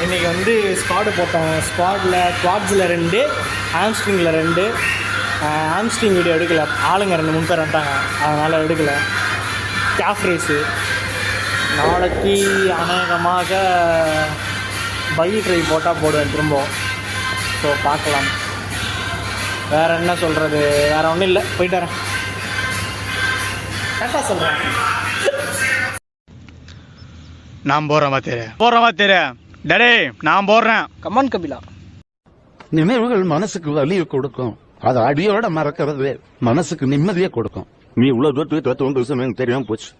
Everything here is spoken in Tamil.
இன்றைக்கி வந்து ஸ்குவாடு போட்டோம். குவாட்ஸில் 2, ஹாம்ஸ்ட்ரிங்கில் 2. ஹாம்ஸ்ட்ரிங் வீடியோ எடுக்கலை, ஆளுங்க 2-3 பேர் வந்துட்டாங்க, அதனால் எடுக்கலை. கேஃப் ரேஸு நாளைக்கு அநேகமாக பைக் ட்ரை போட்டால் போடுவேன் திரும்ப. ஸோ பார்க்கலாம். வேறு என்ன சொல்கிறது, வேறு ஒன்றும் இல்லை, போயிட்டு வரேன். கரெக்டாக சொல்கிறேன். நான் போடுறேன் டடே, நான் போடுறேன். கமான் கபிலா. நினைவுகள் மனசுக்கு வலியை கொடுக்கும், அதை அடியோட மறக்கிறது மனசுக்கு நிம்மதியை கொடுக்கும். நீ இவ்வளவு தூரத்துக்கு 9 வருஷம் எனக்கு தெரியாம போச்சு.